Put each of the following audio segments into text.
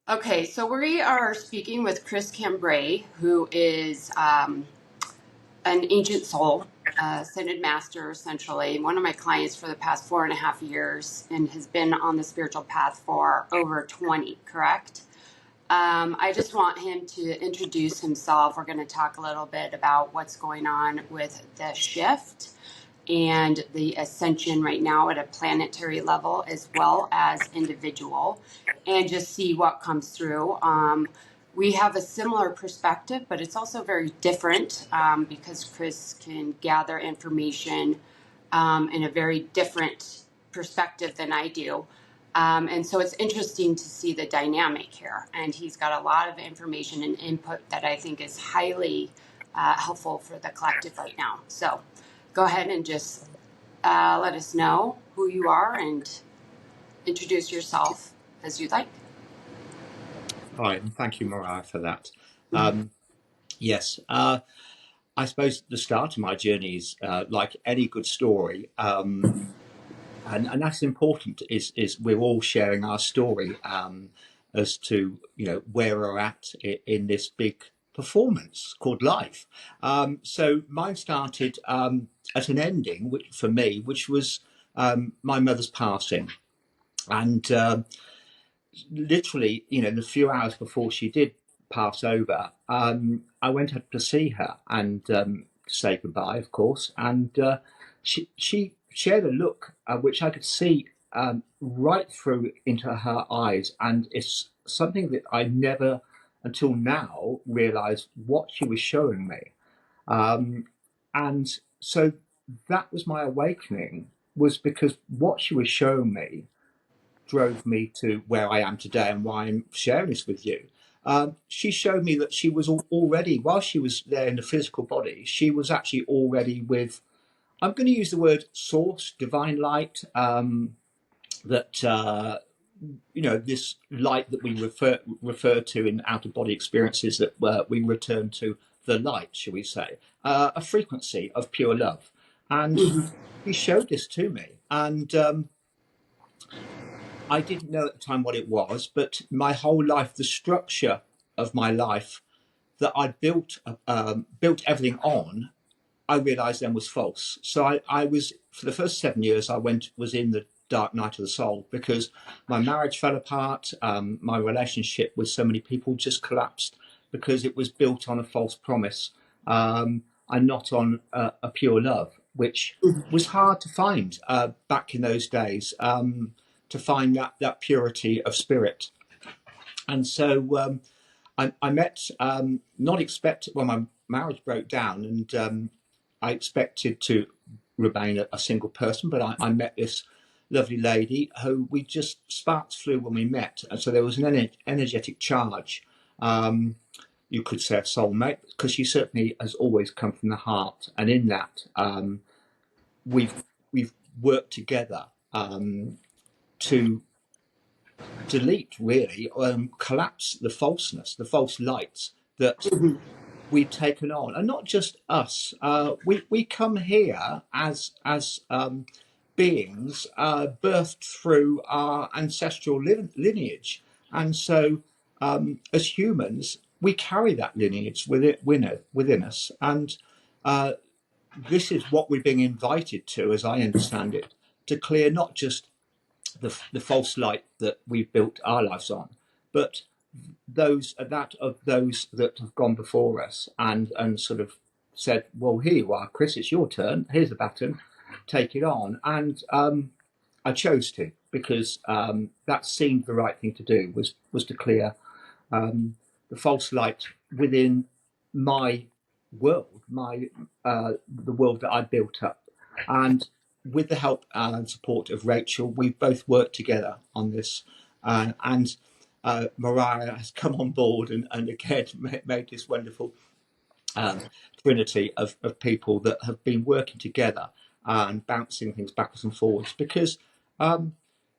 Okay, so we are speaking with Chris Cambray, who is an ancient soul, ascended master, essentially, one of my clients for the past 4.5 years, and has been on the spiritual path for over 20, correct? I just want him to introduce himself. We're going to talk a little bit about what's going on with the shift and the ascension right now at a planetary level as well as individual, and just see what comes through. We have a similar perspective, but it's also very different because Chris can gather information in a very different perspective than I do. And so it's interesting to see the dynamic here. And he's got a lot of information and input that I think is highly helpful for the collective right now. So go ahead and just let us know who you are and introduce yourself as you'd like. All right, and thank you, Mariah, for that. Yes, I suppose the start of my journey is like any good story, and that's important. Is we're all sharing our story as to where we're at in this big performance called life. So mine started at an ending, for me, which was my mother's passing, and literally, in the few hours before she did pass over, I went up to see her and say goodbye, of course. And she shared a look which I could see right through into her eyes, and it's something that I never, until now, realised what she was showing me. And so that was my awakening, was because what she was showing me drove me to where I am today and why I'm sharing this with you. She showed me that she was already, while she was there in the physical body, she was actually already with, I'm going to use the word source, divine light, that, this light that we refer to in out-of-body experiences, that we return to the light, shall we say, a frequency of pure love. And she showed this to me. And I didn't know at the time what it was, but my whole life, the structure of my life that I built everything on, I realised then was false. So I was, for the first 7 years, was in the dark night of the soul, because my marriage fell apart, my relationship with so many people just collapsed, because it was built on a false promise, and not on a pure love, which was hard to find back in those days. To find that purity of spirit. And so I met, not expected, when my marriage broke down, and I expected to remain a single person, but I met this lovely lady who we just, sparks flew when we met. And so there was an energetic charge. You could say a soulmate, because she certainly has always come from the heart. And in that, we've worked together to delete, really, collapse the falseness, the false lights that we've taken on. And not just us, we come here as beings birthed through our ancestral lineage. And so as humans, we carry that lineage within us. And this is what we're being invited to, as I understand it, to clear not just the false light that we've built our lives on, but those that have gone before us and sort of said, well, here you are, Chris, it's your turn, here's the baton, take it on. And I chose to, because that seemed the right thing to do, was to clear the false light within my world, the world that I built up. And with the help and support of Rachel, we've both worked together on this, and Mariah has come on board and again made this wonderful trinity of people that have been working together and bouncing things backwards and forwards, because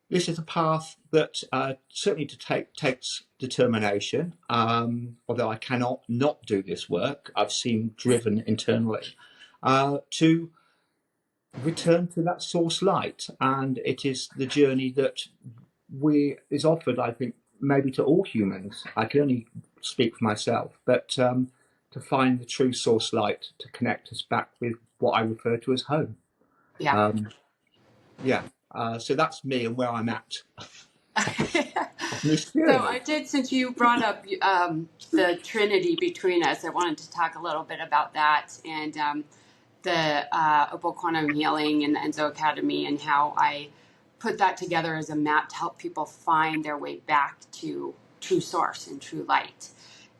this is a path that certainly takes determination, although I cannot not do this work. I've seen driven internally to return to that source light, and it is the journey that is offered, I think, maybe to all humans. I can only speak for myself, but to find the true source light to connect us back with what I refer to as home. Yeah. Um, yeah. So that's me and where I'm at on this So journey. I did, since you brought up the trinity between us, I wanted to talk a little bit about that and the OPL Quantum Healing and the Enzo Academy, and how I put that together as a map to help people find their way back to true source and true light.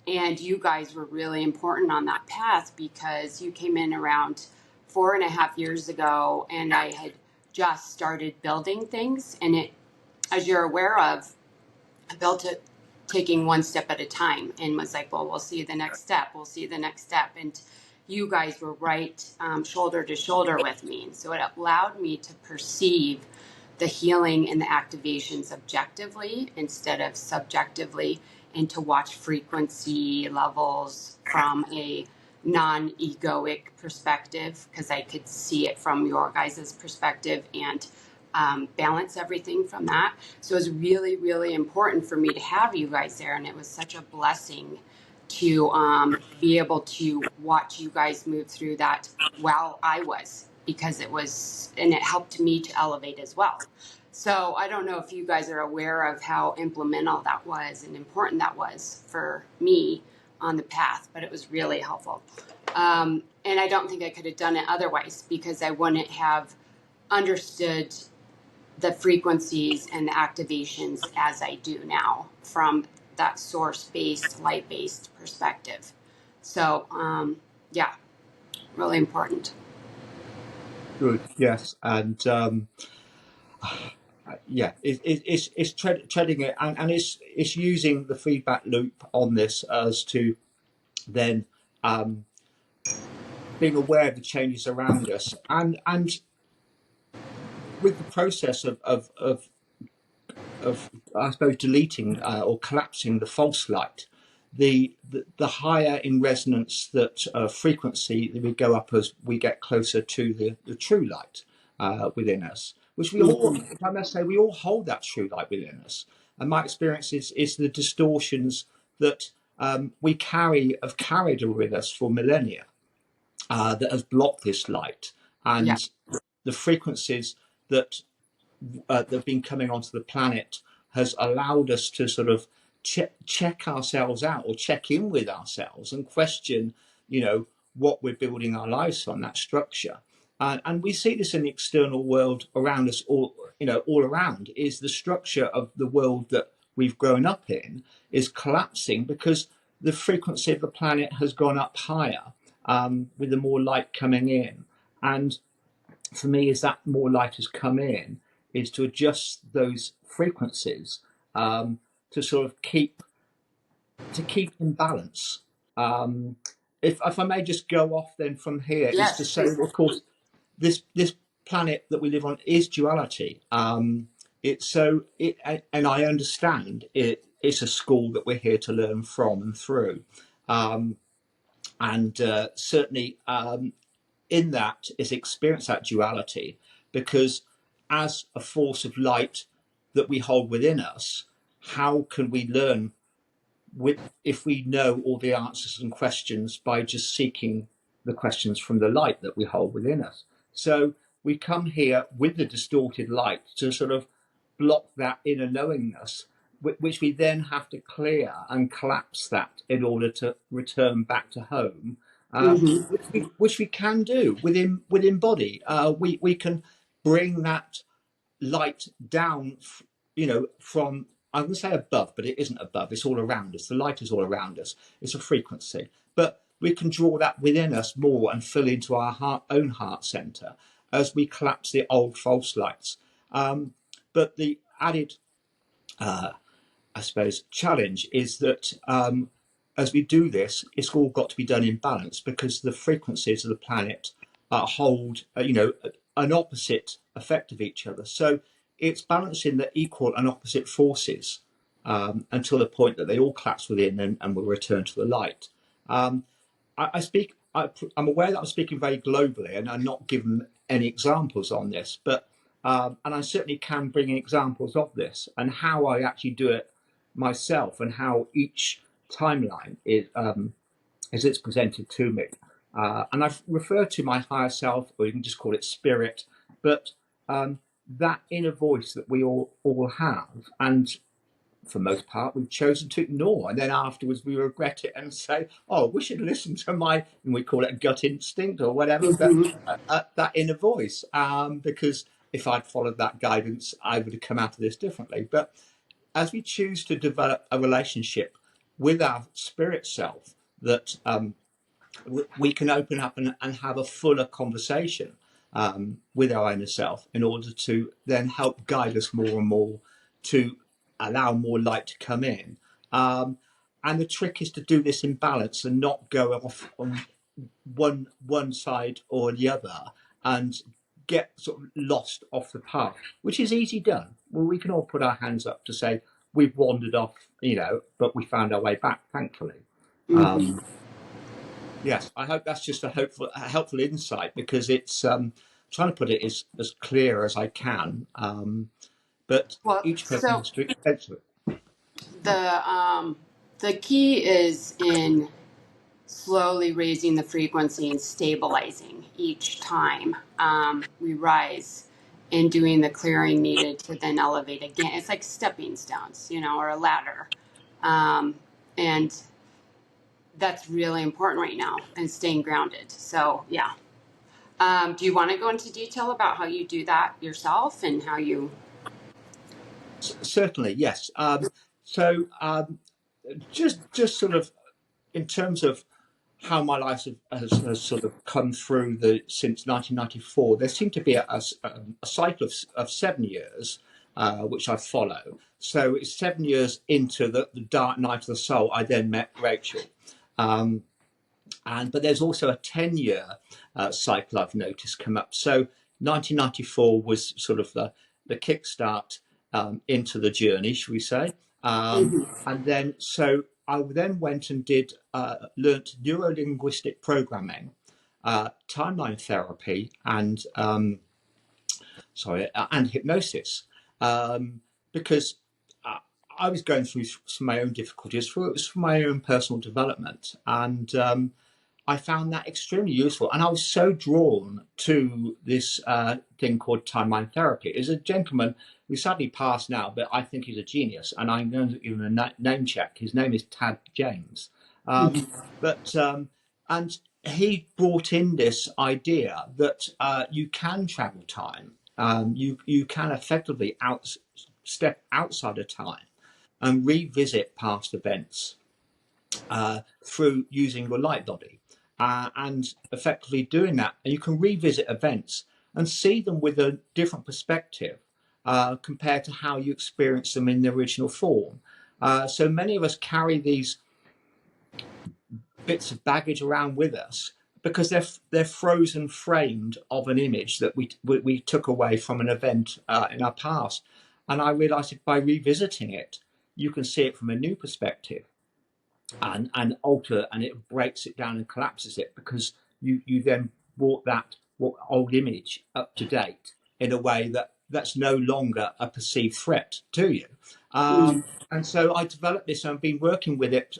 And you guys were really important on that path, because you came in around 4.5 years ago, and I had just started building things. And it, as you're aware of, I built it taking one step at a time, and was like, well, we'll see the next step. We'll see the next step. And you guys were right shoulder to shoulder with me. And so it allowed me to perceive the healing and the activations objectively instead of subjectively, and to watch frequency levels from a non-egoic perspective, because I could see it from your guys' perspective, and balance everything from that. So it was really, really important for me to have you guys there. And it was such a blessing to be able to watch you guys move through that while I was, because it was, and it helped me to elevate as well. So I don't know if you guys are aware of how implemental that was and important that was for me on the path, but it was really helpful. And I don't think I could have done it otherwise, because I wouldn't have understood the frequencies and the activations as I do now from that source-based, light-based perspective. So, yeah, really important. Good. Yes. And yeah, it's treading it, and it's using the feedback loop on this as to then being aware of the changes around us, and with the process of I suppose deleting or collapsing the false light, the higher in resonance that frequency that we go up as we get closer to the true light within us, which we all, if I must say, we all hold that true light within us. And my experience is the distortions that have carried with us for millennia, that has blocked this light, Yeah. and the frequencies that that have been coming onto the planet has allowed us to sort of check ourselves out, or check in with ourselves, and question, what we're building our lives on, that structure. And we see this in the external world around us, all around, is the structure of the world that we've grown up in is collapsing, because the frequency of the planet has gone up higher, with the more light coming in. And for me, as that more light has come in, is to adjust those frequencies, to sort of keep in balance. If I may just go off then from here, is to Yes, say, please. of course, this planet that we live on is duality. And I understand it's a school that we're here to learn from and through, and certainly in that is experience that duality, because as a force of light that we hold within us, how can we learn if we know all the answers and questions by just seeking the questions from the light that we hold within us? So we come here with the distorted light to sort of block that inner knowingness, which we then have to clear and collapse that in order to return back to home, Mm-hmm. which we can do with Embodied. We can bring that light down, from, I'm going to say above, but it isn't above. It's all around us. The light is all around us. It's a frequency, but we can draw that within us more and fill into our own heart center as we collapse the old false lights. But the added, I suppose, challenge is that, as we do this, it's all got to be done in balance, because the frequencies of the planet hold, an opposite effect of each other. So it's balancing the equal and opposite forces, until the point that they all collapse within, and will return to the light. I'm aware that I'm speaking very globally, and I'm not given any examples on this, but and I certainly can bring examples of this and how I actually do it myself and how each timeline is, as it's presented to me. And I've referred to my higher self, or you can just call it spirit, but that inner voice that we all have, and for most part, we've chosen to ignore. And then afterwards, we regret it and say, oh, we should listen to my, and we call it a gut instinct or whatever, but that inner voice. Because if I'd followed that guidance, I would have come out of this differently. But as we choose to develop a relationship with our spirit self, that we can open up and have a fuller conversation with our inner self in order to then help guide us more and more to allow more light to come in. And the trick is to do this in balance and not go off on one side or the other and get sort of lost off the path, which is easy done. Well, we can all put our hands up to say we've wandered off, but we found our way back, thankfully. Yes, I hope that's just a helpful insight, because it's trying to put it as clear as I can. But Well, each person so has to experience it. the key is in slowly raising the frequency and stabilizing each time we rise, and doing the clearing needed to then elevate again. It's like stepping stones, or a ladder. And that's really important right now, and staying grounded. So, yeah. Do you want to go into detail about how you do that yourself and how you... Certainly, yes. So just sort of in terms of how my life has sort of come through since 1994, there seemed to be a cycle of 7 years, which I follow. So it's 7 years into the dark night of the soul, I then met Rachel. But there's also a 10-year cycle I've noticed come up. So 1994 was sort of the kickstart into the journey, should we say. And then, so I then went and learnt neuro-linguistic programming, timeline therapy, and hypnosis, because I was going through some of my own difficulties. It was for my own personal development, and I found that extremely useful. And I was so drawn to this thing called timeline therapy. There's a gentleman who sadly passed now, but I think he's a genius, and I'm going to give him a name check. His name is Tad James. And he brought in this idea that you can travel time. You can effectively step outside of time and revisit past events through using your light body, and effectively doing that. And you can revisit events and see them with a different perspective compared to how you experienced them in the original form. So many of us carry these bits of baggage around with us because they're frozen framed of an image that we took away from an event in our past. And I realized that by revisiting it, you can see it from a new perspective and alter, and it breaks it down and collapses it, because you then brought that old image up to date in a way that's no longer a perceived threat to you. And so I developed this, and I've been working with it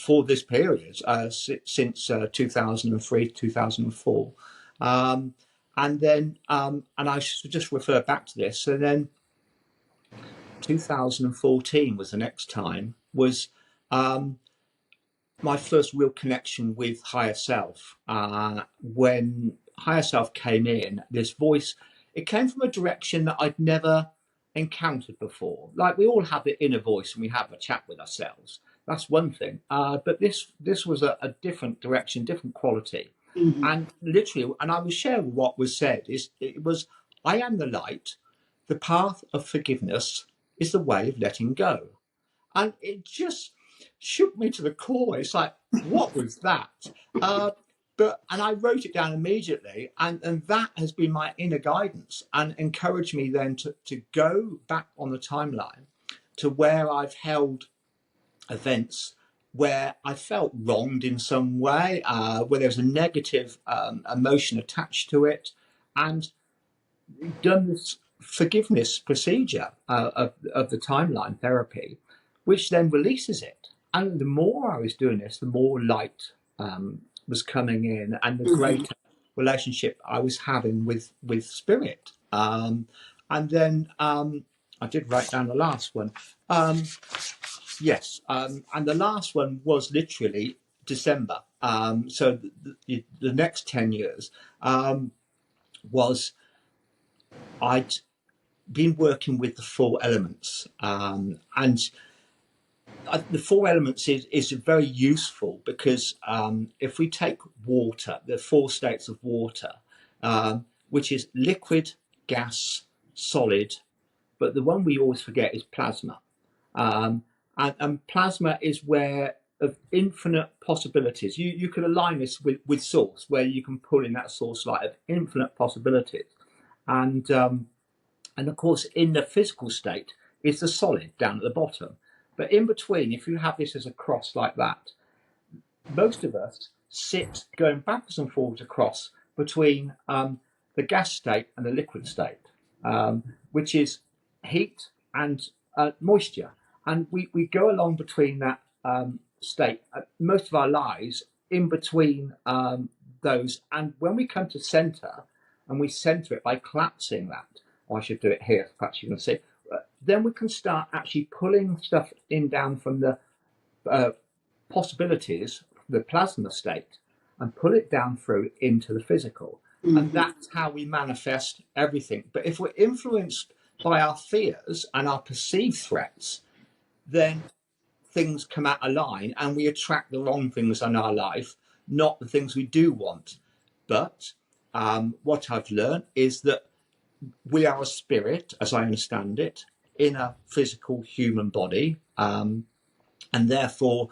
for this period since 2003, 2004. And then, and I should just refer back to this. So then 2014 was the next time, was my first real connection with higher self. When higher self came in, this voice, it came from a direction that I'd never encountered before. Like, we all have the inner voice and we have a chat with ourselves. That's one thing. But this was a different direction, different quality. And literally, and I will share what was said, it was, I am the light. The path of forgiveness is the way of letting go. And it just shook me to the core. It's like, what was that? And I wrote it down immediately, and that has been my inner guidance, and encouraged me then to go back on the timeline to where I've held events where I felt wronged in some way, where there's a negative emotion attached to it, and done this forgiveness procedure of the timeline therapy. which then releases it. And the more I was doing this, the more light was coming in, and the Mm-hmm. greater relationship I was having with spirit. And then I did write down the last one. Yes, and the last one was literally December. So the next 10 years was I'd been working with the four elements, and the four elements is very useful because if we take water, the four states of water, which is liquid, gas, solid, but the one we always forget is plasma. Um, and plasma is where of infinite possibilities. You could align this with source, where you can pull in that source light of infinite possibilities. And and of course, in the physical state is the solid down at the bottom. But in between, if you have this as a cross like that, most of us sit going backwards and forwards across between the gas state and the liquid state, which is heat and moisture. And we go along between that state most of our lives in between those. And when we come to center and we center it by collapsing that, or I should do it here, perhaps you can see, then we can start actually pulling stuff in down from the possibilities, the plasma state, and pull it down through into the physical. Mm-hmm. And that's how we manifest everything. But if we're influenced by our fears and our perceived threats, then things come out of line and we attract the wrong things in our life, not the things we do want. But what I've learned is that we are a spirit, as I understand it, in a physical human body, and therefore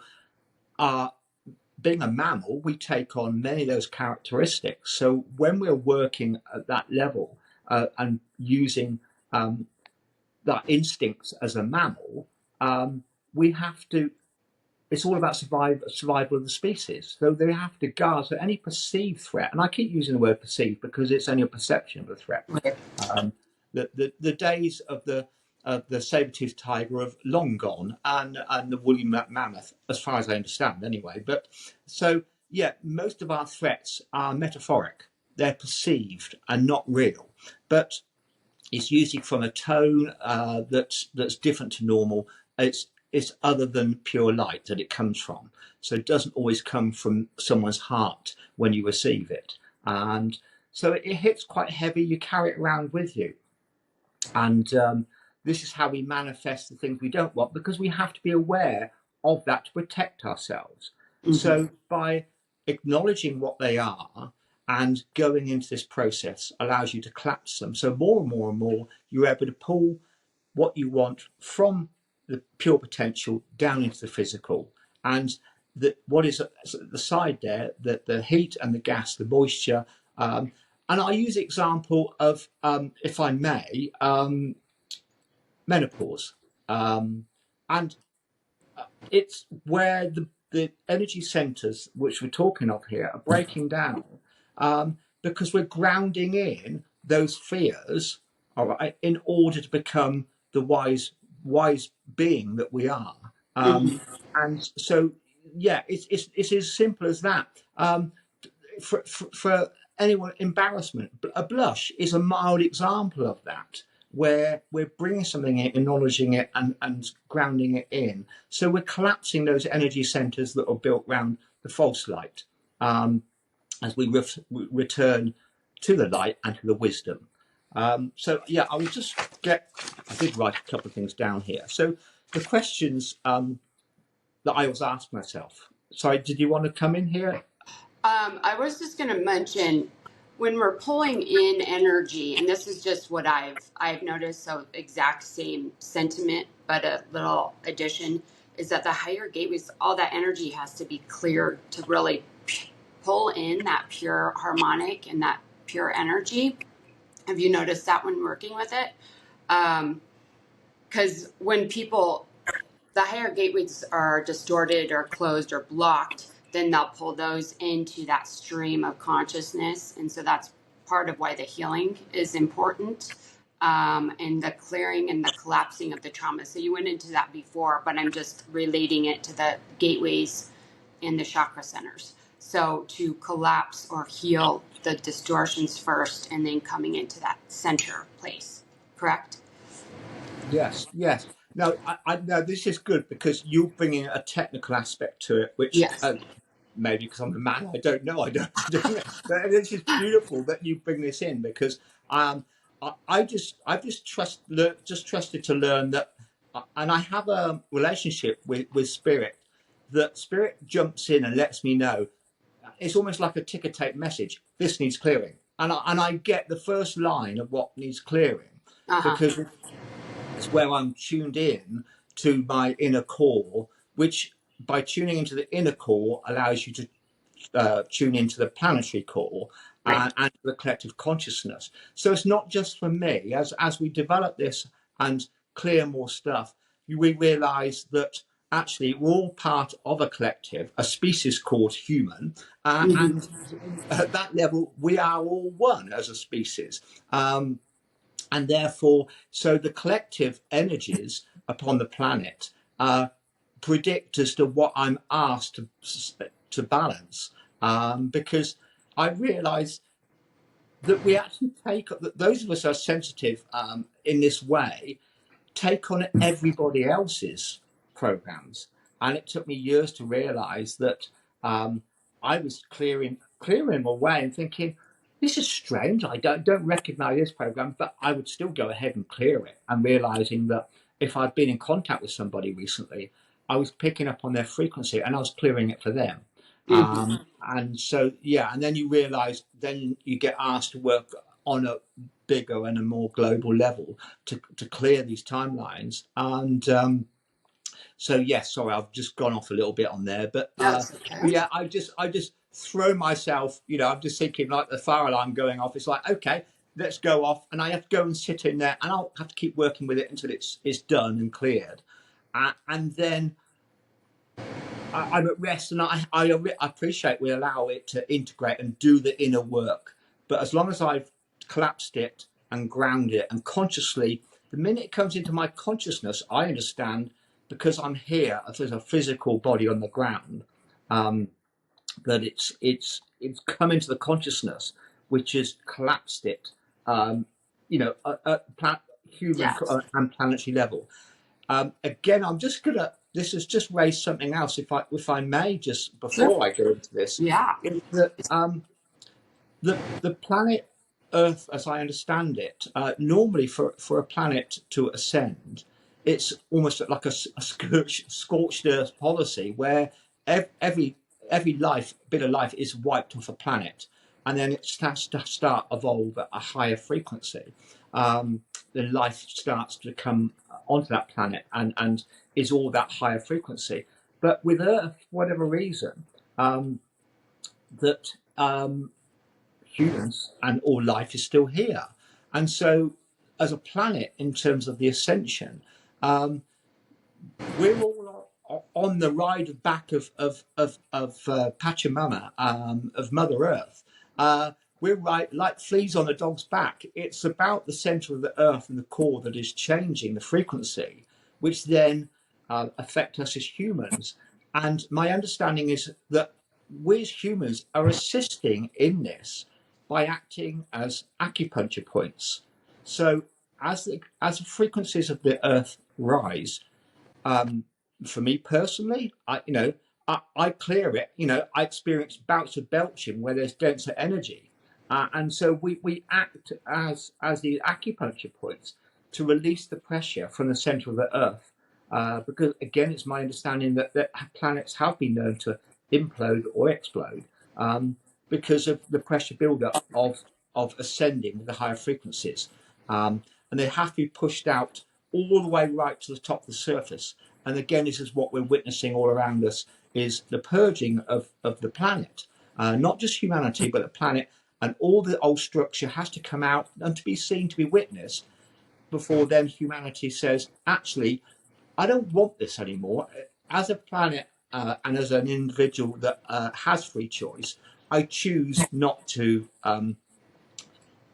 being a mammal, we take on many of those characteristics. So when we're working at that level and using that instincts as a mammal, we have to, it's all about survival of the species. So they have to guard, so any perceived threat, and I keep using the word perceived because it's only a perception of a threat. Right. The days of the saber-toothed tiger have long gone, and the woolly mammoth, as far as I understand, anyway. But so yeah, most of our threats are metaphoric; they're perceived and not real. But it's usually from a tone that's different to normal. It's other than pure light that it comes from. So it doesn't always come from someone's heart when you receive it, and so it hits quite heavy. You carry it around with you. And this is how we manifest the things we don't want, because we have to be aware of that to protect ourselves. Mm-hmm. So by acknowledging what they are and going into this process allows you to collapse them. So more and more and more, you're able to pull what you want from the pure potential down into the physical. And what is at the side there, the heat and the gas, the moisture, and I use the example of, if I may, menopause. And it's where the energy centers, which we're talking of here, are breaking down because we're grounding in those fears, all right, in order to become the wise being that we are. And so, yeah, it's as simple as that. For anyone, embarrassment, a blush is a mild example of that, where we're bringing something in, acknowledging it, and grounding it in. So we're collapsing those energy centers that are built around the false light as we return to the light and to the wisdom. So yeah, I did write a couple of things down here. So the questions that I was asking myself. Sorry, did you want to come in here? I was just going to mention, when we're pulling in energy, and this is just what I've noticed, so exact same sentiment, but a little addition, is that the higher gateways, all that energy has to be cleared to really pull in that pure harmonic and that pure energy. Have you noticed that when working with it? Because when the higher gateways are distorted or closed or blocked, then they'll pull those into that stream of consciousness. And so that's part of why the healing is important. and the clearing and the collapsing of the trauma. So you went into that before, but I'm just relating it to the gateways and the chakra centers. So to collapse or heal the distortions first and then coming into that center place, correct? Yes, yes. No, no, this is good because you bring in a technical aspect to it, which Yes. maybe because I'm a man, I don't know. I don't. But this is beautiful that you bring this in because I've just trusted to learn that, and I have a relationship with spirit. That spirit jumps in and lets me know. It's almost like a ticker tape message. This needs clearing, and I get the first line of what needs clearing Uh-huh. because it's where I'm tuned in to my inner core, which by tuning into the inner core allows you to tune into the planetary core Right. and the collective consciousness. So it's not just for me. As we develop this and clear more stuff, we realize that actually we're all part of a collective, a species called human, Mm-hmm. and at that level, we are all one as a species. And therefore, so the collective energies upon the planet predict as to what I'm asked to balance, because I realise that we actually take that those of us who are sensitive in this way take on everybody else's programs. And it took me years to realize that I was clearing away and thinking, this is strange. I don't recognize this program, but I would still go ahead and clear it. And realizing that if I'd been in contact with somebody recently, I was picking up on their frequency and I was clearing it for them. Mm-hmm. And so, yeah, and then you realize, then you get asked to work on a bigger and a more global level to clear these timelines. And so, yes, sorry, I've just gone off a little bit on there, That's okay. but yeah, I just throw myself. I'm just thinking like the fire alarm going off. It's like, okay, let's go off, and I have to go and sit in there, and I'll have to keep working with it until it's done and cleared, and then I'm at rest, and I appreciate we allow it to integrate and do the inner work. But as long as I've collapsed it and ground it and consciously, the minute it comes into my consciousness, I understand because I'm here as a physical body on the ground, um, that it's come into the consciousness, which has collapsed it, at human Yes. and planetary level. Again, I'm just gonna. This has just raised something else. If I may, just Sure. before I go into this, Yeah. is that the planet Earth, as I understand it, normally for a planet to ascend, it's almost like a scorched earth policy where every bit of life is wiped off a planet, and then it starts to evolve at a higher frequency. Then life starts to come onto that planet and is all that higher frequency. But with Earth, for whatever reason, that humans and all life is still here. And so, as a planet, in terms of the ascension, um, we're all on the ride back of Pachamama, of Mother Earth. We're right like fleas on a dog's back. It's about the center of the earth and the core that is changing the frequency, which then affect us as humans. And my understanding is that we as humans are assisting in this by acting as acupuncture points. So as the frequencies of the earth rise, um, for me personally, I clear it. I experience bouts of belching where there's denser energy, and so we act as the acupuncture points to release the pressure from the center of the Earth. Because again, it's my understanding that planets have been known to implode or explode, um, because of the pressure buildup of ascending the higher frequencies, and they have to be pushed out all the way right to the top of the surface. And again, this is what we're witnessing all around us: is the purging of the planet, not just humanity, but the planet, and all the old structure has to come out and to be seen, to be witnessed, before then humanity says, actually, I don't want this anymore. As a planet and as an individual that has free choice, I choose not to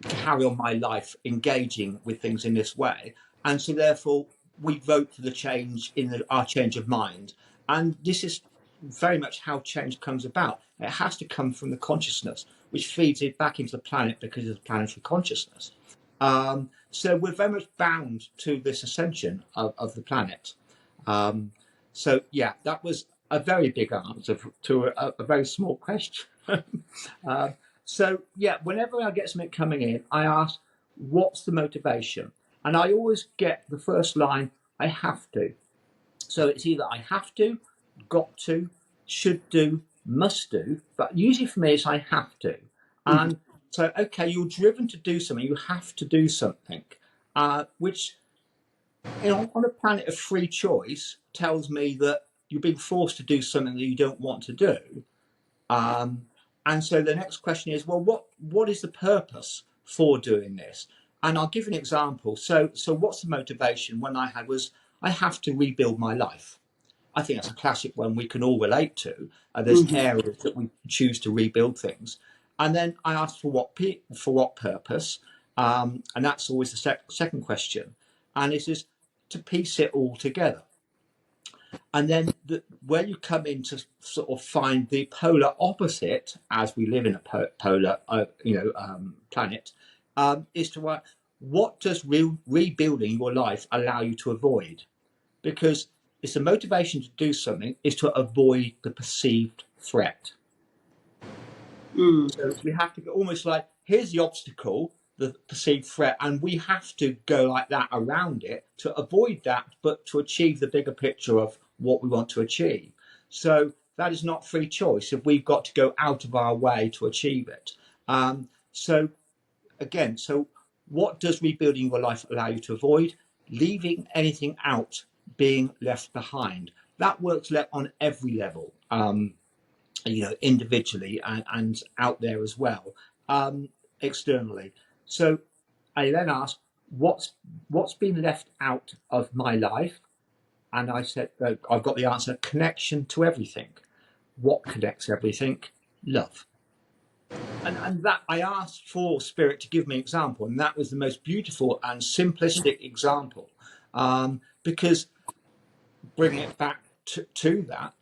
carry on my life engaging with things in this way. And so therefore we vote for the change in our change of mind. And this is very much how change comes about. It has to come from the consciousness, which feeds it back into the planet because of the planetary consciousness. So we're very much bound to this ascension of the planet. So yeah, that was a very big answer to a very small question. So yeah, whenever I get something coming in, I ask, what's the motivation? And I always get the first line, I have to. So it's either I have to, got to, should do, must do, but usually for me it's I have to. And so, okay, you're driven to do something, you have to do something, which, on a planet of free choice tells me that you're being forced to do something that you don't want to do. And so the next question is, well, what is the purpose for doing this? And I'll give an example. So what's the motivation when I had was, I have to rebuild my life. I think that's a classic one we can all relate to. There's areas that we choose to rebuild things. And then I asked for what purpose? And that's always the second question. And it is to piece it all together. And then where you come in to sort of find the polar opposite, as we live in a polar, planet, is to what does rebuilding your life allow you to avoid? Because it's a motivation to do something is to avoid the perceived threat. So we have to go almost like, here's the obstacle, the perceived threat, and we have to go like that around it to avoid that, but to achieve the bigger picture of what we want to achieve. So that is not free choice if we've got to go out of our way to achieve it. So again, so what does rebuilding your life allow you to avoid? Leaving anything out, being left behind. That works on every level. Individually and out there as well, externally. So I then asked, what's been left out of my life? And I said, I've got the answer: connection to everything. What connects everything? Love. And that I asked for Spirit to give me an example, and that was the most beautiful and simplistic example, because bringing it back to that,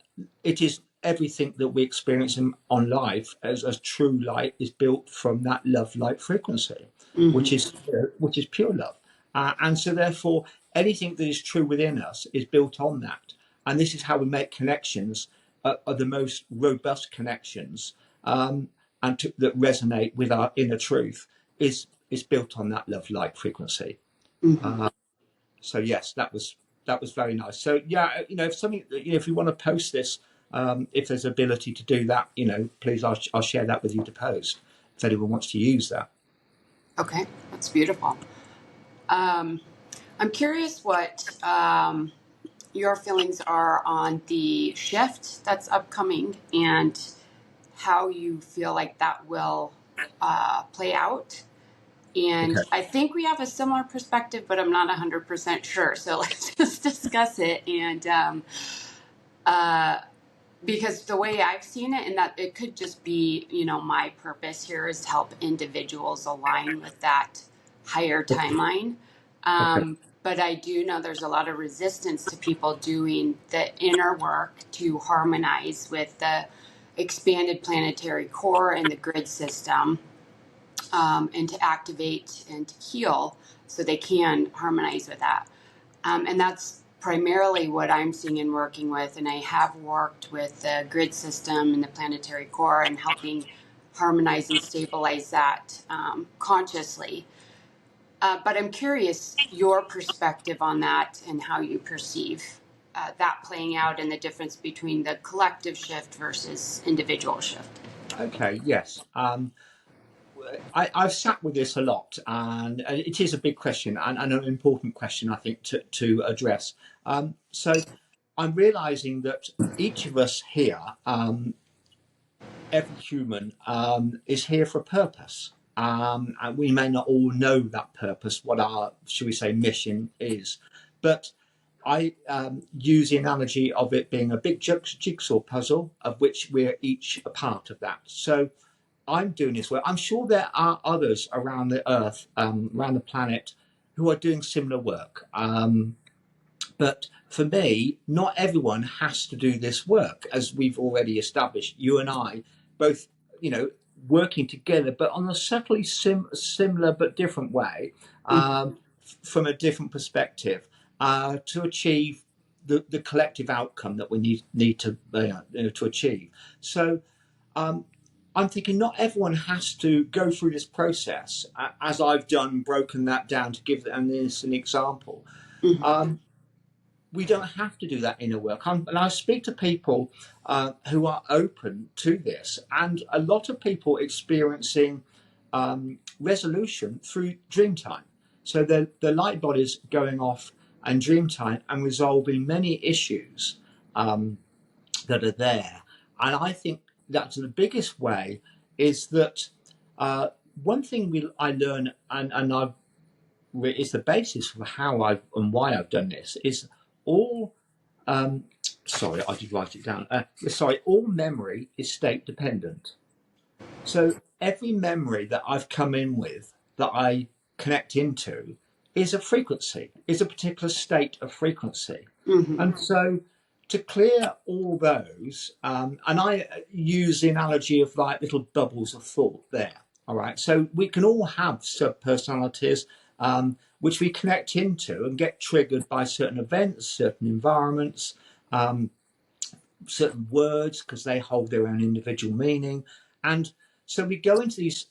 it is everything that we experience on life as true light is built from that love light frequency, which is pure love, and so therefore anything that is true within us is built on that, and this is how we make connections, are the most robust connections, that resonate with our inner truth is built on that love light frequency. So yes, that was very nice. So yeah, if something, if you want to post this, if there's ability to do that, please, I'll share that with you to post if anyone wants to use that. Okay, that's beautiful. I'm curious what your feelings are on the shift that's upcoming and how you feel like that will play out. And Okay. I think we have a similar perspective, but I'm not 100% sure. So let's just discuss it. And because the way I've seen it, and that it could just be, my purpose here is to help individuals align with that higher timeline. Okay. But I do know there's a lot of resistance to people doing the inner work to harmonize with the expanded planetary core and the grid system. And to activate and to heal so they can harmonize with that. And that's primarily what I'm seeing and working with. And I have worked with the grid system and the planetary core and helping harmonize and stabilize that consciously. But I'm curious your perspective on that and how you perceive that playing out and the difference between the collective shift versus individual shift. Okay. Yes. I've sat with this a lot, and it is a big question and an important question, I think, to address. So I'm realizing that each of us here, every human, is here for a purpose. And we may not all know that purpose, what our, should we say, mission is. But I use the analogy of it being a big jigsaw puzzle, of which we're each a part of that. So I'm doing this work. I'm sure there are others around the earth, around the planet, who are doing similar work. But for me, not everyone has to do this work, as we've already established. You and I both, you know, working together, but on a subtly similar but different way, from a different perspective, to achieve the collective outcome that we need to to achieve. So I'm thinking not everyone has to go through this process, as I've done, broken that down to give them this an example. We don't have to do that inner work. And I speak to people who are open to this, and a lot of people experiencing resolution through dream time. So the light bodies going off and dream time and resolving many issues that are there. And I think that's the biggest way is that one thing I learn, and it's the basis for how I've and why I've done this, is all sorry, I did write it down. All memory is state dependent. So every memory that I've come in with, that I connect into, is a frequency, is a particular state of frequency. And so to clear all those, and I use the analogy of like little bubbles of thought there. All right. So we can all have sub-personalities, which we connect into and get triggered by certain events, certain environments, certain words, because they hold their own individual meaning. And so we go into these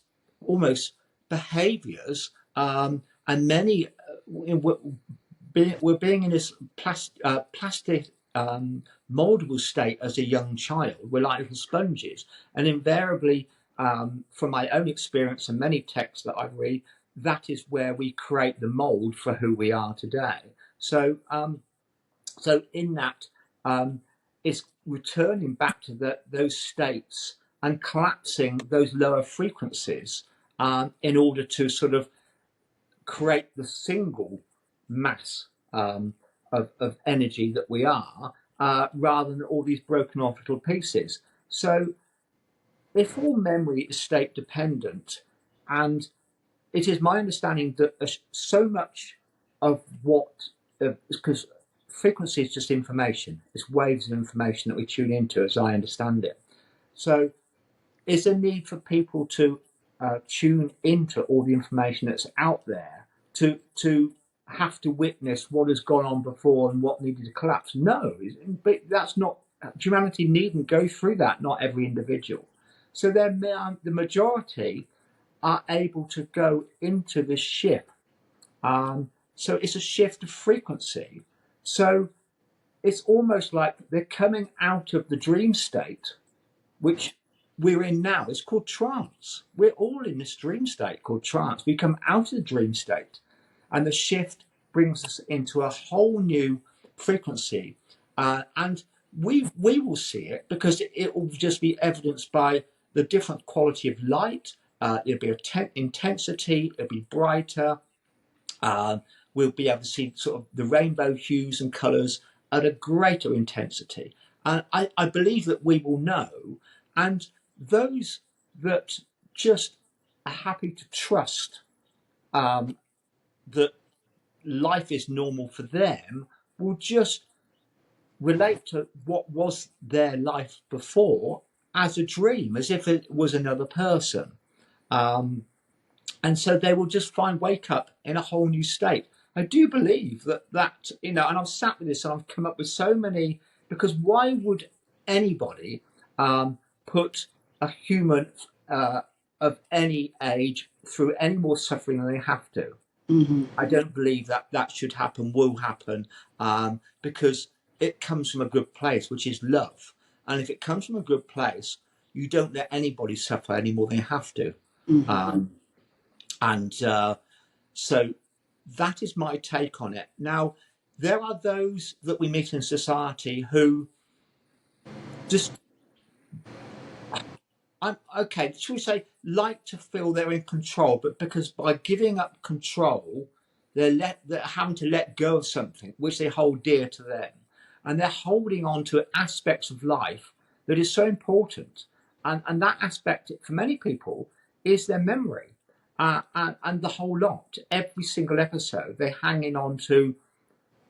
almost behaviors, and many, we're being in this plastic, moldable state as a young child. We're like little sponges. And invariably, from my own experience and many texts that I read, that is where we create the mold for who we are today. So, so in that, it's returning back to those states and collapsing those lower frequencies in order to sort of create the single mass of energy that we are, rather than all these broken off little pieces. So if all memory is state dependent, and it is my understanding that so much of what, because frequency is just information, it's waves of information that we tune into, as I understand it. So is there need for people to tune into all the information that's out there, to have to witness what has gone on before and what needed to collapse? No, but that's not, humanity needn't go through that, not every individual. So then the majority are able to go into this shift. So it's a shift of frequency. So it's almost like they're coming out of the dream state, which we're in now. It's called trance. We're all in this dream state called trance. We come out of the dream state, and the shift brings us into a whole new frequency. And we will see it, because it will just be evidenced by the different quality of light. It'll be intensity, it'll be brighter. We'll be able to see sort of the rainbow hues and colours at a greater intensity. And I believe that we will know. And those that just are happy to trust that life is normal for them will just relate to what was their life before as a dream, as if it was another person. And so they will just wake up in a whole new state. I do believe that, and I've sat with this and I've come up with so many, because why would anybody put a human of any age through any more suffering than they have to? I don't believe that should happen, will happen, because it comes from a good place, which is love. And if it comes from a good place, you don't let anybody suffer any more than they have to. So that is my take on it. Now, there are those that we meet in society who just, should we say, like to feel they're in control, but because by giving up control, they're having to let go of something which they hold dear to them. And they're holding on to aspects of life that is so important. and that aspect for many people is their memory, and the whole lot. Every single episode, they're hanging on to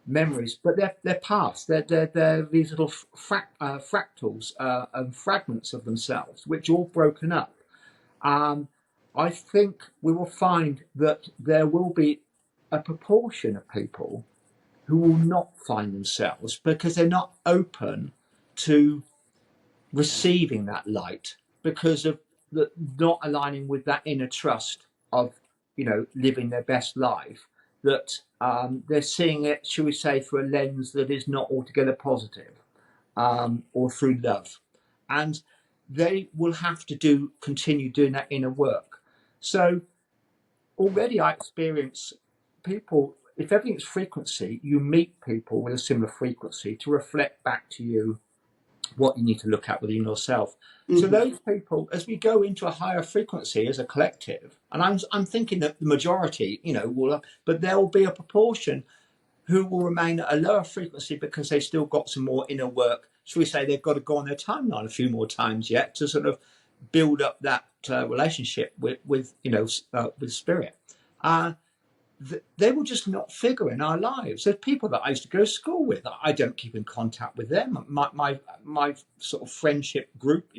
memories, but they're past. They're these little fractals and fragments of themselves, which are all broken up. Um, I think we will find that there will be a proportion of people who will not find themselves because they're not open to receiving that light, because of the not aligning with that inner trust of, living their best life, that they're seeing it, shall we say, through a lens that is not altogether positive, or through love, and they will have to continue doing that inner work. So already I experience people, if everything's frequency, you meet people with a similar frequency to reflect back to you what you need to look at within yourself. So those people, as we go into a higher frequency as a collective, and I'm thinking that the majority, will, but there will be a proportion who will remain at a lower frequency because they've still got some more inner work. Should we say they've got to go on their timeline a few more times yet to sort of build up that relationship with spirit. They will just not figure in our lives. There's people that I used to go to school with. I don't keep in contact with them. My sort of friendship group,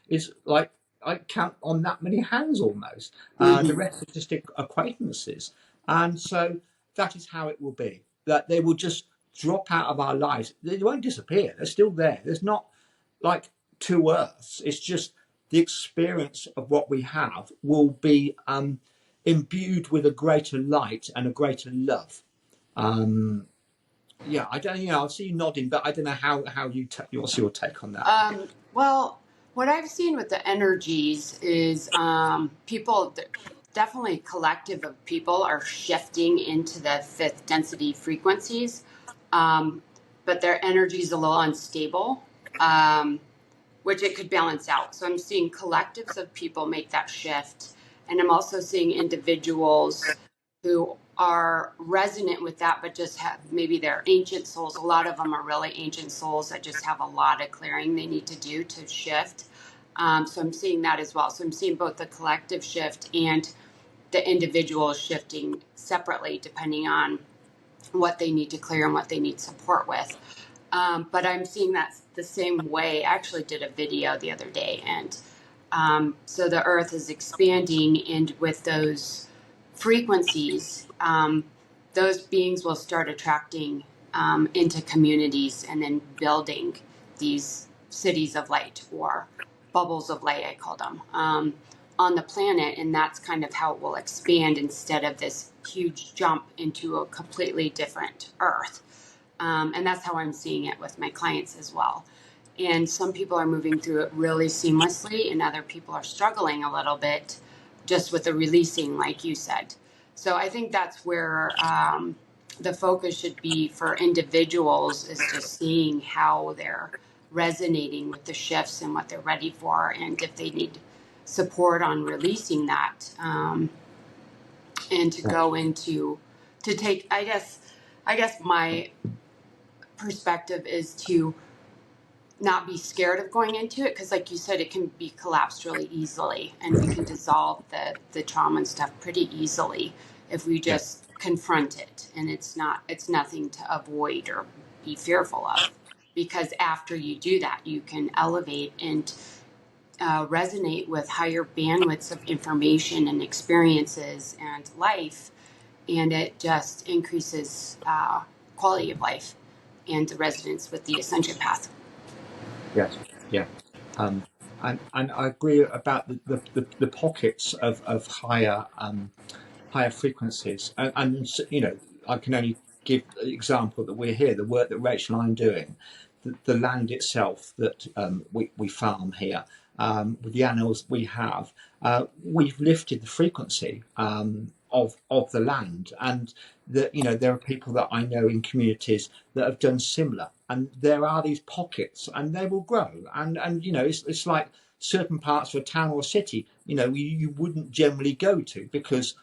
is like, I count on that many hands almost. The rest are just acquaintances. And so that is how it will be. That they will just drop out of our lives. They won't disappear. They're still there. There's not like two earths. It's just the experience of what we have will be imbued with a greater light and a greater love. Yeah, I don't. I'll see you nodding, but I don't know how what's your take on that? Well, what I've seen with the energies is people, definitely collective of people are shifting into the fifth density frequencies, but their energy is a little unstable, which it could balance out. So I'm seeing collectives of people make that shift. And I'm also seeing individuals who are resonant with that, but just have maybe they're ancient souls. A lot of them are really ancient souls that just have a lot of clearing they need to do to shift. So I'm seeing that as well. So I'm seeing both the collective shift and the individual shifting separately, depending on what they need to clear and what they need support with. But I'm seeing that the same way. I actually did a video the other day, and so the earth is expanding, and with those frequencies, those beings will start attracting into communities and then building these cities of light, or bubbles of light, I call them, on the planet. And that's kind of how it will expand instead of this huge jump into a completely different earth. And that's how I'm seeing it with my clients as well. And some people are moving through it really seamlessly, and other people are struggling a little bit just with the releasing, like you said. So I think that's where the focus should be for individuals, is just seeing how they're resonating with the shifts and what they're ready for, and if they need support on releasing that, and to go into, to take, I guess my perspective is to not be scared of going into it, because like you said, it can be collapsed really easily, and we can dissolve the trauma and stuff pretty easily if we just confront it. And it's nothing to avoid or be fearful of, because after you do that, you can elevate and resonate with higher bandwidths of information and experiences and life, and it just increases quality of life and the resonance with the ascension path. Yes, yeah, and I agree about the pockets of higher frequencies, and I can only give the example that we're here, the work that Rachel and I'm doing, the land itself that we farm here, with the animals we have, we've lifted the frequency of the land, and there are people that I know in communities that have done similar, and there are these pockets, and they will grow, and it's like certain parts of a town or city you wouldn't generally go to, because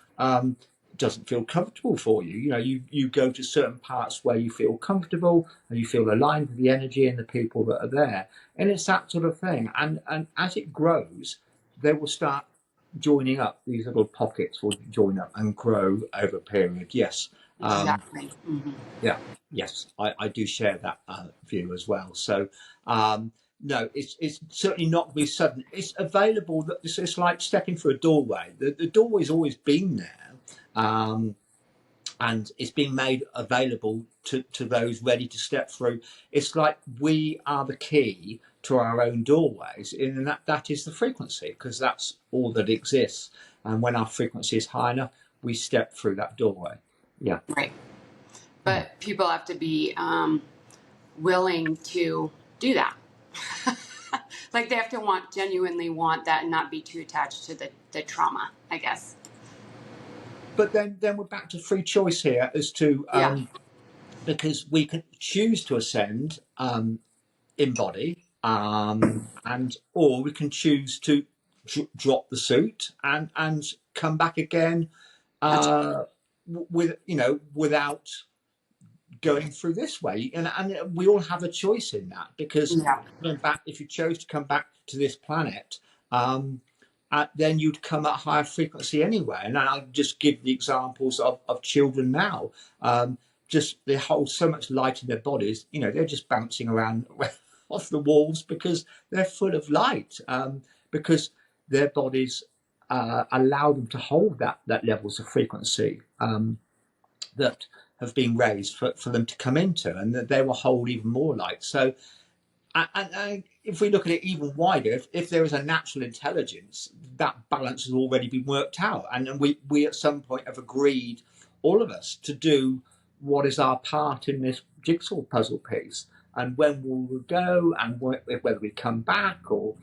doesn't feel comfortable for you. You know, you go to certain parts where you feel comfortable and you feel aligned with the energy and the people that are there. And it's that sort of thing. And as it grows, they will start joining up. These little pockets will join up and grow over a period. Yes. Exactly. Mm-hmm. Yeah. Yes. I do share that view as well. So, no, it's certainly not going to be sudden. It's available. It's like stepping through a doorway. The doorway's always been there. And it's being made available to those ready to step through. It's like we are the key to our own doorways, and that is the frequency, because that's all that exists. And when our frequency is high enough, we step through that doorway. Yeah. Right. But people have to be willing to do that. Like they have to genuinely want that and not be too attached to the trauma, I guess. But then we're back to free choice here as to Yeah. because we can choose to ascend embody, and or we can choose to drop the suit and come back again That's with, you know, without going through this way. And we all have a choice in that, because yeah. in fact, if you chose to come back to this planet, then you'd come at higher frequency anyway. And I'll just give the examples of children now. Just they hold so much light in their bodies, you know, they're just bouncing around off the walls because they're full of light, because their bodies allow them to hold that levels of frequency that have been raised for them to come into, and that they will hold even more light. So, and if we look at it even wider, if there is a natural intelligence, that balance has already been worked out, and we at some point have agreed, all of us, to do what is our part in this jigsaw puzzle piece, and when we'll go, and whether we come back or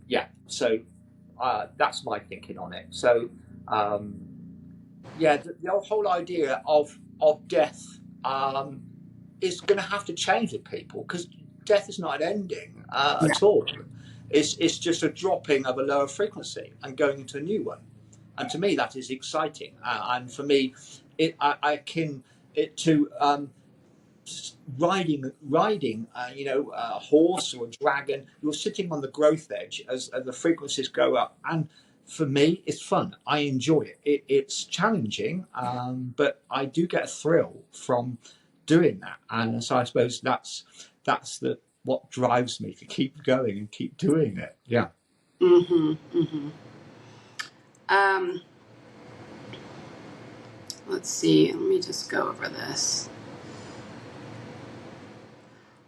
yeah. So that's my thinking on it. So yeah, the whole idea of death is going to have to change with people, because death is not an ending Yeah. at all. It's just a dropping of a lower frequency and going into a new one. And to me, that is exciting. And for me, I akin it to riding you know, a horse or a dragon. You're sitting on the growth edge as the frequencies go up, and for me it's fun. I enjoy it. It's challenging, but I do get a thrill from doing that, and so I suppose that's the what drives me to keep going and keep doing it. Yeah. Let's see. Let me just go over this.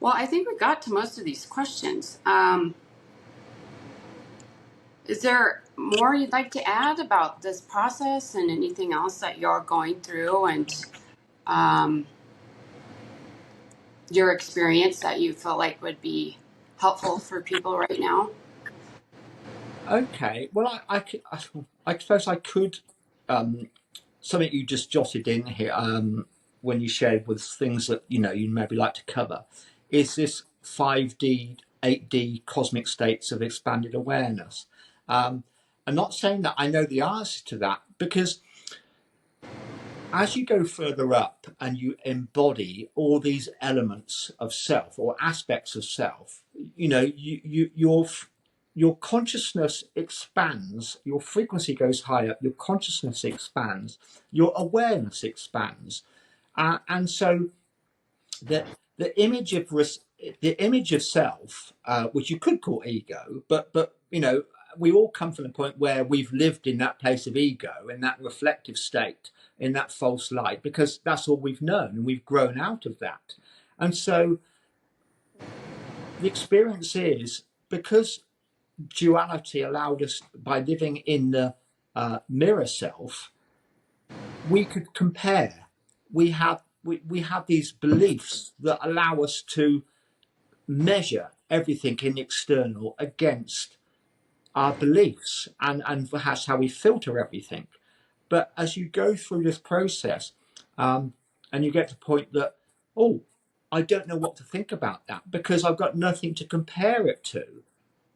Well, I think we got to most of these questions. Is there more you'd like to add about this process and anything else that you're going through, and your experience that you feel like would be helpful for people right now? Okay. Well, I suppose I could. Something you just jotted in here, when you shared with things that, you know, you maybe like to cover, is this 5D, 8D cosmic states of expanded awareness. I'm not saying that I know the answer to that, because as you go further up and you embody all these elements of self or aspects of self, you know, your consciousness expands, your frequency goes higher, your consciousness expands, your awareness expands, and so the image of self, which you could call ego, but you know, we all come from the point where we've lived in that place of ego, in that reflective state, in that false light, because that's all we've known, and we've grown out of that. And so the experience is, because duality allowed us, by living in the mirror self, we could compare. We have these beliefs that allow us to measure everything in the external against our beliefs, and that's how we filter everything. But as you go through this process, and you get to the point that, oh, I don't know what to think about that because I've got nothing to compare it to.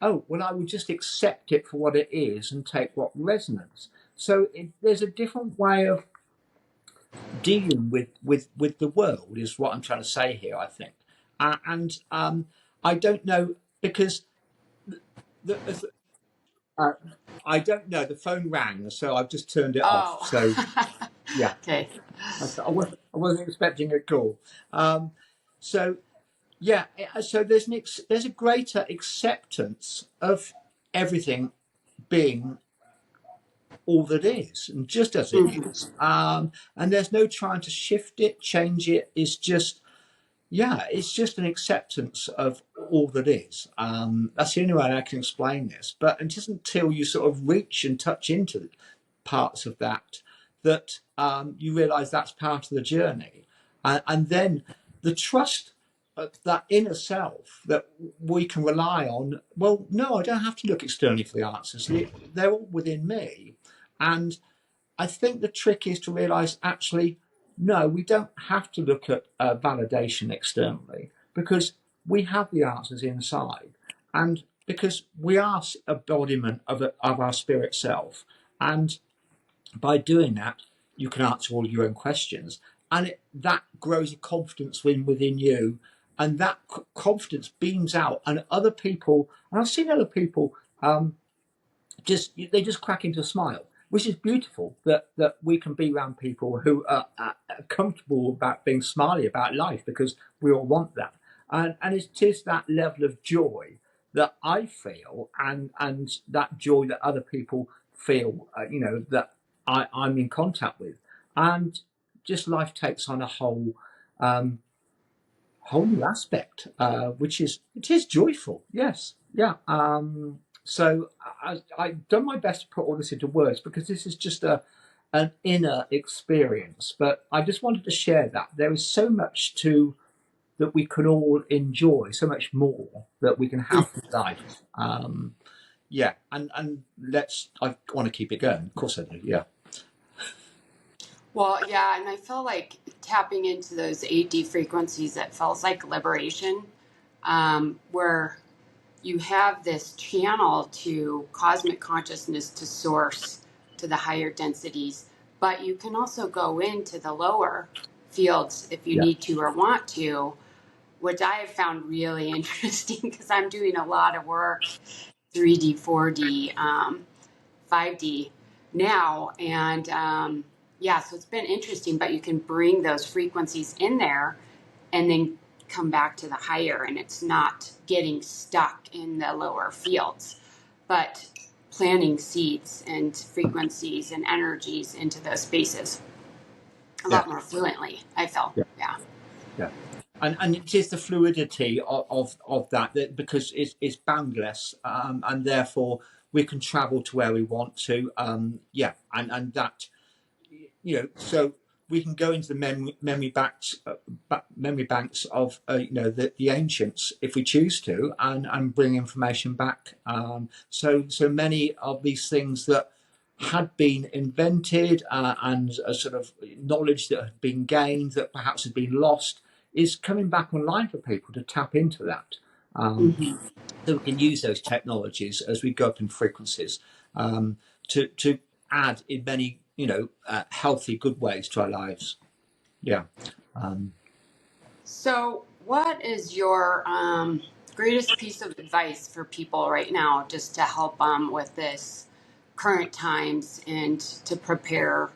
Oh, well, I would just accept it for what it is and take what resonates. So there's a different way of dealing with the world, is what I'm trying to say here, I think. And I don't know, because the uh, I don't know, the phone rang, so I've just turned it off. Oh, So yeah, okay. I wasn't expecting a call. Um, so yeah, so there's a greater acceptance of everything being all that is, and just as it Mhm. is. And there's no trying to shift it, change it. It's just, yeah, it's just an acceptance of all that is. That's the only way I can explain this. But it isn't until you sort of reach and touch into parts of that that you realise that's part of the journey, and then the trust of that inner self that we can rely on. Well, no, I don't have to look externally for the answers. They're all within me, and I think the trick is to realize, actually, no, we don't have to look at validation externally, because we have the answers inside, and because we are embodiment of our spirit self. And by doing that, you can answer all your own questions. And that grows a confidence within you. And that confidence beams out. And other people, and I've seen other people, um, they just crack into a smile, which is beautiful. That we can be around people who are comfortable about being smiley about life, because we all want that. And it is that level of joy that I feel, and that joy that other people feel, that I'm in contact with, and just life takes on a um, whole new aspect, which is, it is joyful. Yes, yeah. So I've done my best to put all this into words, because this is just an inner experience. But I just wanted to share that there is so much to that we can all enjoy, so much more that we can have in life. Yeah, and I want to keep it going. Of course I do. Yeah, Well, yeah, and I feel like tapping into those 8D frequencies, it feels like liberation, where you have this channel to cosmic consciousness, to source, to the higher densities, but you can also go into the lower fields if you yeah, need to or want to, which I have found really interesting because I'm doing a lot of work 3D, 4D, 5D now. And yeah, so it's been interesting, but you can bring those frequencies in there and then come back to the higher, and it's not getting stuck in the lower fields, but planting seeds and frequencies and energies into those spaces a yeah, lot more fluently, I feel. yeah, Yeah. yeah. And it is the fluidity of that, because it's boundless, and therefore we can travel to where we want to. Yeah, and that, so we can go into the memory banks of the ancients, if we choose to, and bring information back. So many of these things that had been invented, and a sort of knowledge that had been gained that perhaps had been lost, is coming back online for people to tap into that. Um, Hmm. so we can use those technologies as we go up in frequencies, to add in many healthy, good ways to our lives. Yeah. Um, So, what is your greatest piece of advice for people right now, just to help them with this current times and to prepare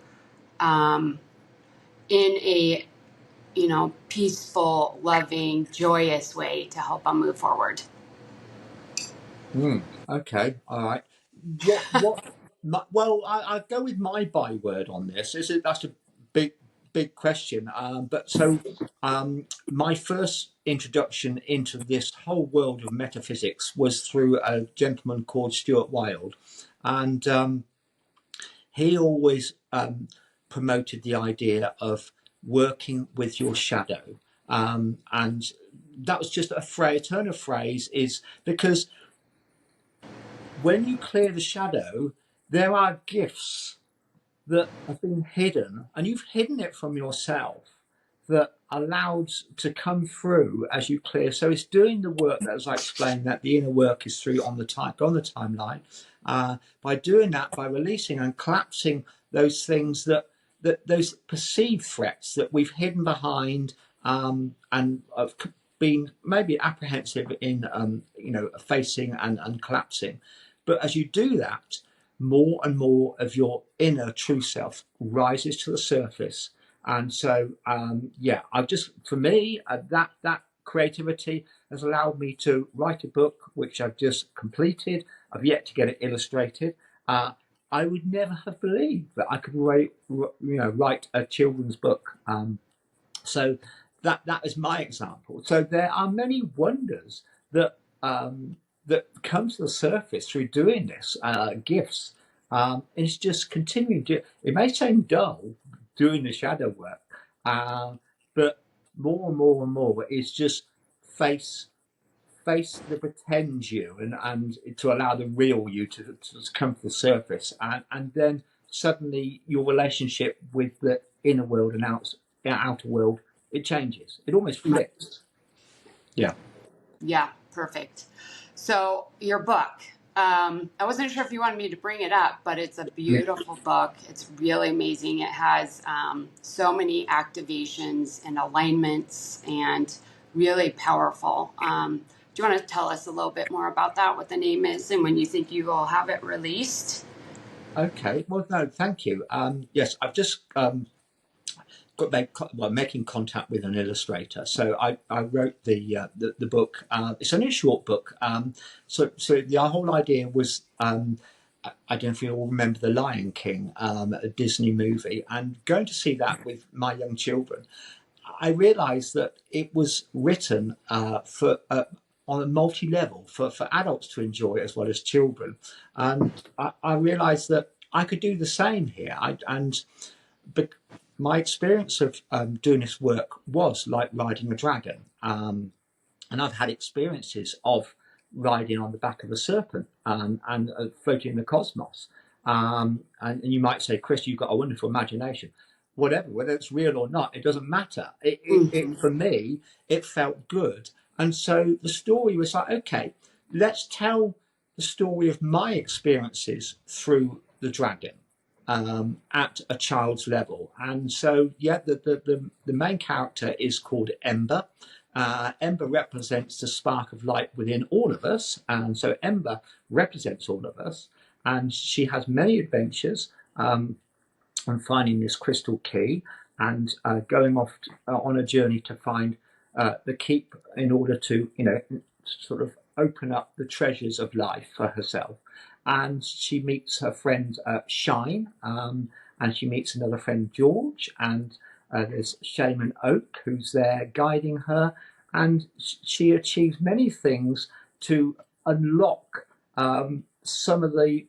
um, in a peaceful, loving, joyous way to help them move forward? okay. All right. What? Well, I go with my byword on this. That's a big, big question. But so, my first introduction into this whole world of metaphysics was through a gentleman called Stuart Wilde, and he always promoted the idea of working with your shadow. And that was just a phrase, turn of phrase, is because when you clear the shadow, there are gifts that have been hidden, and you've hidden it from yourself, that allowed to come through as you clear. So it's doing the work that, as I explained, that the inner work is through on the timeline, By doing that, by releasing and collapsing those things that those perceived threats that we've hidden behind, and have been maybe apprehensive in, facing and collapsing. But as you do that, more and more of your inner true self rises to the surface. And so, I've just, for me, that creativity has allowed me to write a book, which I've just completed. I've yet to get it illustrated. I would never have believed that I could write a children's book. So that is my example. So there are many wonders that that come to the surface through doing this, gifts. It's just continuing to. It may seem dull doing the shadow work, but more and more and more, it's just face the pretend you, and to allow the real you to come to the surface, and then suddenly your relationship with the inner world and outer world, it changes. It almost flips. Yeah. Yeah, perfect. So your book, I wasn't sure if you wanted me to bring it up, but it's a beautiful book. It's really amazing. It has so many activations and alignments, and really powerful. Do you want to tell us a little bit more about that, what the name is, and when you think you will have it released? Okay. Well, no, thank you. Yes, I've just making contact with an illustrator. So I wrote the book. It's only a short book. So the whole idea was, I don't know if you all remember The Lion King, a Disney movie, and going to see that with my young children. I realised that it was written for on a multi-level for adults to enjoy as well as children, and I realised that I could do the same here. But my experience of doing this work was like riding a dragon, and I've had experiences of riding on the back of a serpent, and floating in the cosmos. And you might say, Chris, you've got a wonderful imagination. Whatever, whether it's real or not, it doesn't matter. It for me, it felt good. And so the story was like, okay, let's tell the story of my experiences through the dragon, at a child's level. And so, the main character is called Ember. Ember represents the spark of light within all of us. And so Ember represents all of us. And she has many adventures, on finding this crystal key, and going off on a journey to find the keep, in order to, sort of open up the treasures of life for herself. And she meets her friend Shine, and she meets another friend George, and there's Shaman Oak who's there guiding her, and she achieves many things to unlock some of the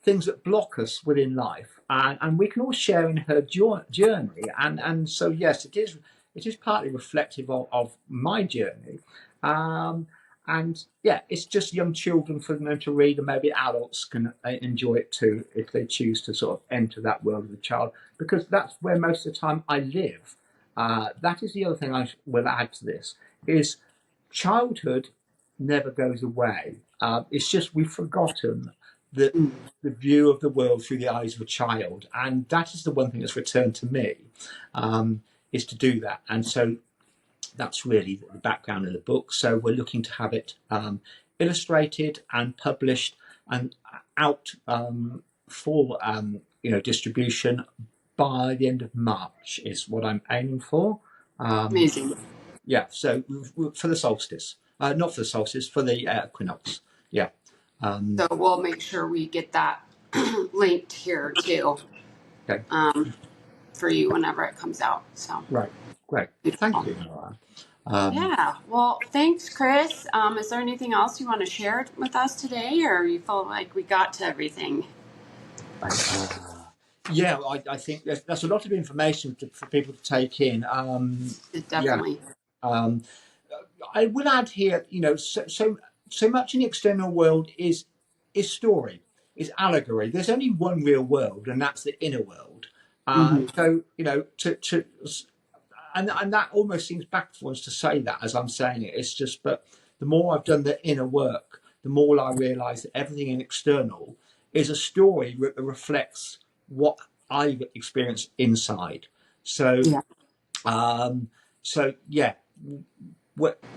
things that block us within life, and we can all share in her journey, and so yes, it is partly reflective of my journey. And yeah, it's just young children for them to read, and maybe adults can enjoy it too if they choose to sort of enter that world of the child, because that's where most of the time I live. That is the other thing I will add to this, is childhood never goes away. It's just we've forgotten the view of the world through the eyes of a child, and that is the one thing that's returned to me, is to do that. And so that's really the background of the book. So we're looking to have it illustrated and published and out for distribution by the end of March is what I'm aiming for. Amazing. Yeah, so for the solstice, not for the solstice, for the equinox. Yeah. So we'll make sure we get that linked here too, Okay. For you whenever it comes out. So Right. Great. beautiful. Thank you, Nora. Yeah. Well, thanks, Chris. Is there anything else you want to share with us today, or you feel like we got to everything? Yeah, I think that's a lot of information for people to take in. Definitely. Yeah. I will add here, so much in the external world is story, is allegory. There's only one real world, and that's the inner world. So and that almost seems backwards to say that as I'm saying it. It's just, but the more I've done the inner work, the more I realize that everything in external is a story that reflects what I've experienced inside. So, Yeah. um, so yeah,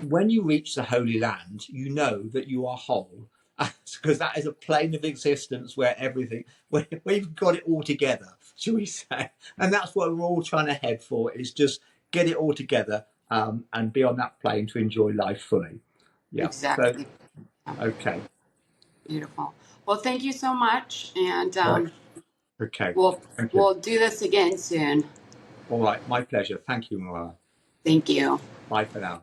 when you reach the Holy Land, you know that you are whole, because that is a plane of existence where everything, where we've got it all together, shall we say? And that's what we're all trying to head for, is just get it all together, and be on that plane to enjoy life fully. Yeah. So, Exactly. Yeah. okay. Beautiful. Well, thank you so much, and Right. Okay. we'll Thank you. we'll do this again soon. All right. My pleasure. Thank you, Maura. Thank you. Bye for now.